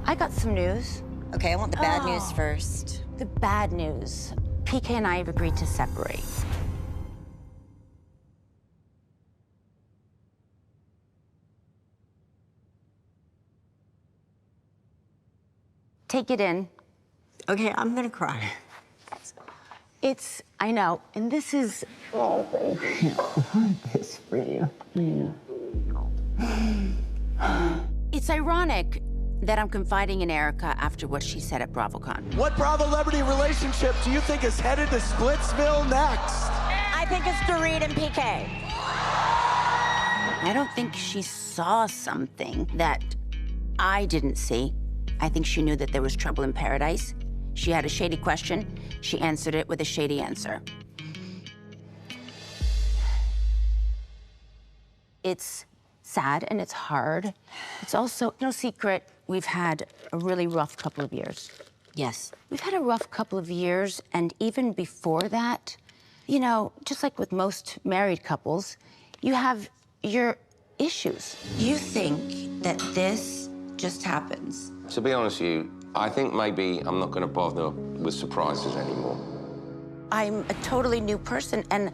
I got some news. Okay, I want the bad news first. The bad news. PK and I have agreed to separate. Take it in. Okay, I'm gonna cry. I know, and this is... Oh, baby. This for you. It's ironic that I'm confiding in Erika after what she said at BravoCon. What Bravo-celebrity relationship do you think is headed to Splitsville next? I think it's Dorit and PK. I don't think she saw something that I didn't see. I think she knew that there was trouble in paradise. She had a shady question. She answered it with a shady answer. It's sad and it's hard. It's also no secret we've had a really rough couple of years. Yes. We've had a rough couple of years, and even before that, you know, just like with most married couples, you have your issues. You think that this just happens? To be honest with you, I think maybe I'm not going to bother with surprises anymore. I'm a totally new person, and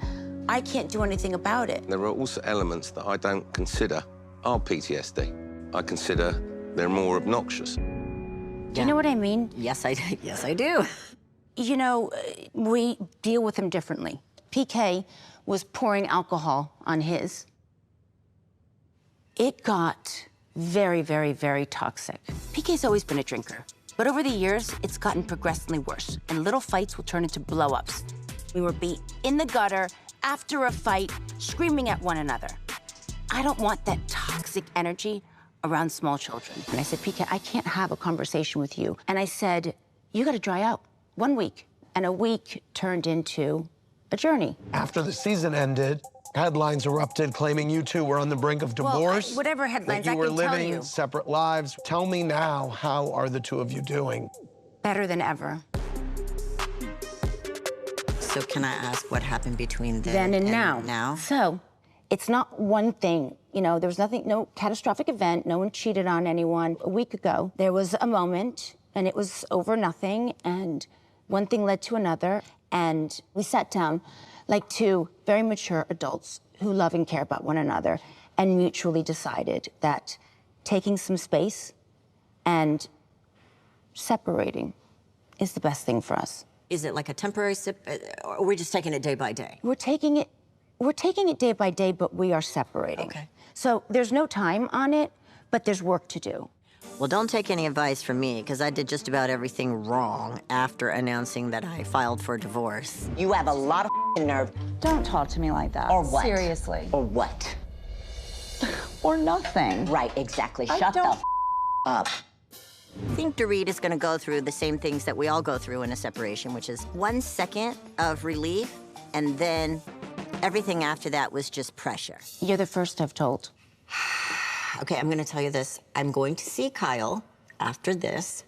I can't do anything about it. There are also elements that I don't consider are PTSD. I consider they're more obnoxious. Do you know what I mean? Yes, I do. Yes, I do. You know, we deal with him differently. PK was pouring alcohol on his. It got very, very, very toxic. PK's always been a drinker, but over the years, it's gotten progressively worse, and little fights will turn into blow-ups. We were beat in the gutter after a fight, screaming at one another. I don't want that toxic energy around small children. And I said, PK, I can't have a conversation with you. And I said, you gotta dry out 1 week. And a week turned into a journey. After the season ended, headlines erupted claiming you two were on the brink of divorce. Well, whatever headlines, that I you were can tell living you. separate lives. Tell me now, how are the two of you doing? Better than ever. So can I ask what happened between Then and now. So, it's not one thing. You know, there was nothing, no catastrophic event. No one cheated on anyone. A week ago, there was a moment, and it was over nothing, and one thing led to another, and we sat down like two very mature adults who love and care about one another, and mutually decided that taking some space and separating is the best thing for us. Is it like a temporary sip, or are we just taking it day by day? We're taking it day by day, but we are separating. Okay. So there's no time on it, but there's work to do. Well, don't take any advice from me, because I did just about everything wrong after announcing that I filed for divorce. You have a lot of nerve. Don't talk to me like that. Or what? Seriously. Or what? Or nothing. Right, exactly. I Shut the don't- up. I think Dorit is going to go through the same things that we all go through in a separation, which is 1 second of relief, and then everything after that was just pressure. You're the first I've told. Okay, I'm going to tell you this. I'm going to see Kyle after this.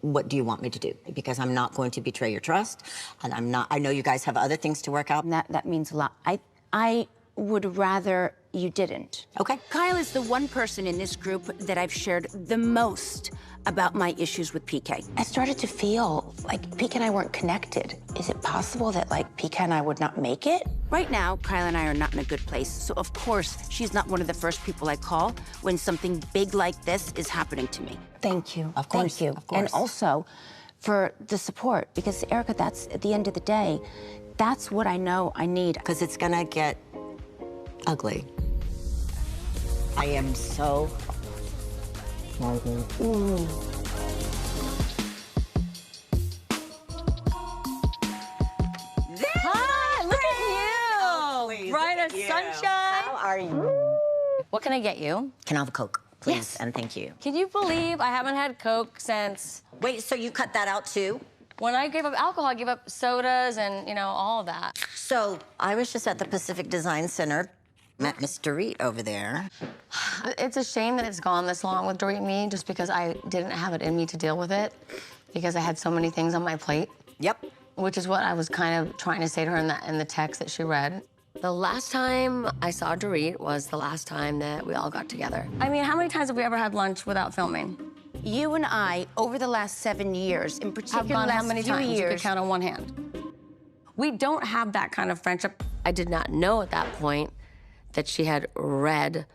What do you want me to do? Because I'm not going to betray your trust, and I know you guys have other things to work out. And that means a lot. I would rather you didn't. Okay. Kyle is the one person in this group that I've shared the most about my issues with PK. I started to feel like PK and I weren't connected. Is it possible that, like, PK and I would not make it? Right now, Kyle and I are not in a good place, so of course, she's not one of the first people I call when something big like this is happening to me. Thank you. Of course, Thank you. of course. And also for the support, because Erika, that's, at the end of the day, that's what I know I need. Because it's going to get ugly. I am so Hi, look at you! Bright as sunshine. How are you? What can I get you? Can I have a Coke, please? Yes. And thank you. Can you believe I haven't had Coke since Wait, so you cut that out too? when I gave up alcohol? I gave up sodas and, you know, all of that. So I was just at the Pacific Design Center. Met Miss Dorit over there. It's a shame that it's gone this long with Dorit and me, just because I didn't have it in me to deal with it, because I had so many things on my plate. Yep. Which is what I was kind of trying to say to her in the text that she read. The last time I saw Dorit was the last time that we all got together. I mean, how many times have we ever had lunch without filming? You and I, over the last 7 years, in particular I've gone last how many few times? You years, can count on one hand. We don't have that kind of friendship. I did not know at that point that she had read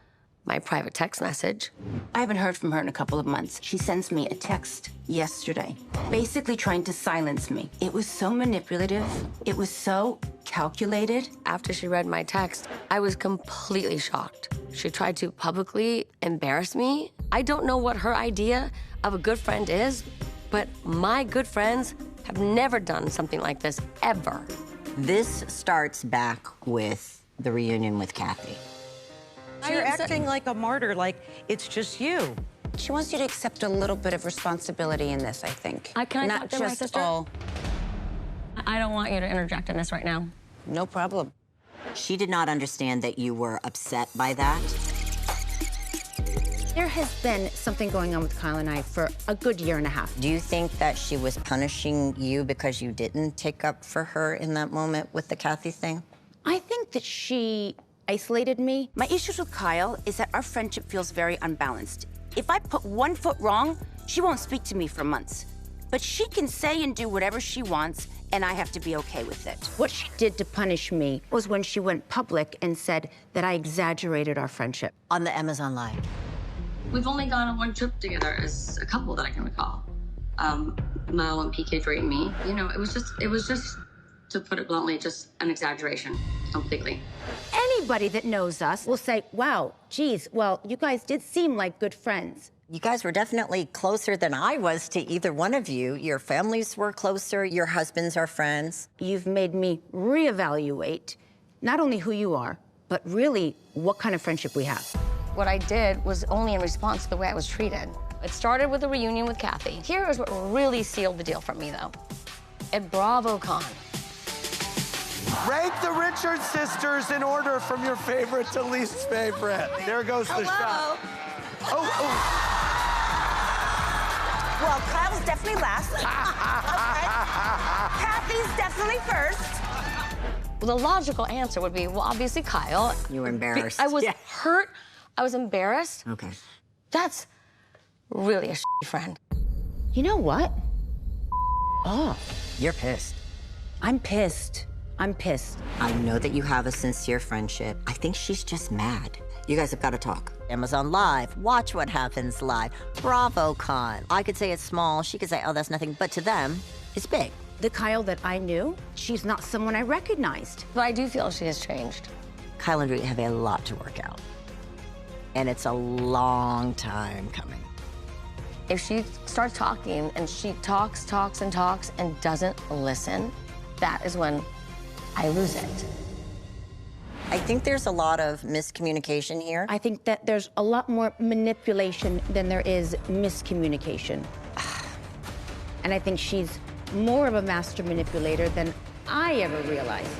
my private text message. I haven't heard from her in a couple of months. She sends me a text yesterday, basically trying to silence me. It was so manipulative. It was so calculated. After she read my text, I was completely shocked. She tried to publicly embarrass me. I don't know what her idea of a good friend is, but my good friends have never done something like this, ever. This starts back with the reunion with Kathy. You're acting like a martyr, like it's just you. She wants you to accept a little bit of responsibility in this, I think. Can I Not talk to my just sister? all. I don't want you to interject in this right now. No problem. She did not understand that you were upset by that. There has been something going on with Kyle and I for a good year and a half. Do you think that she was punishing you because you didn't take up for her in that moment with the Kathy thing? I think that she isolated me. My issues with Kyle is that our friendship feels very unbalanced. If I put one foot wrong, she won't speak to me for months. But she can say and do whatever she wants, and I have to be okay with it. What she did to punish me was when she went public and said that I exaggerated our friendship. On the Amazon Live. We've only gone on one trip together as a couple that I can recall. Mo and PK Dorit and me. You know, it was just, to put it bluntly, just an exaggeration, completely. Anybody that knows us will say, wow, geez, well, you guys did seem like good friends. You guys were definitely closer than I was to either one of you. Your families were closer, your husbands are friends. You've made me reevaluate not only who you are, but really what kind of friendship we have. What I did was only in response to the way I was treated. It started with a reunion with Kathy. Here is what really sealed the deal for me, though. At BravoCon. Rank the Richard sisters in order from your favorite to least favorite. There goes the shot. Oh. Well, Kyle's definitely last. Okay. Kathy's definitely first. Well, the logical answer would be, well, obviously Kyle. You were embarrassed. I was hurt. I was embarrassed. Okay. That's really a shitty friend. You know what? Oh, You're pissed. I'm pissed. I'm pissed. I know that you have a sincere friendship. I think she's just mad. You guys have got to talk. Amazon Live, watch what happens live. BravoCon. I could say it's small, she could say, oh, that's nothing, but to them, it's big. The Kyle that I knew, she's not someone I recognized. But I do feel she has changed. Kyle and Dorit have a lot to work out. And it's a long time coming. If she starts talking and she talks and doesn't listen, that is when I lose it. I think there's a lot of miscommunication here. I think that there's a lot more manipulation than there is miscommunication. And I think she's more of a master manipulator than I ever realized.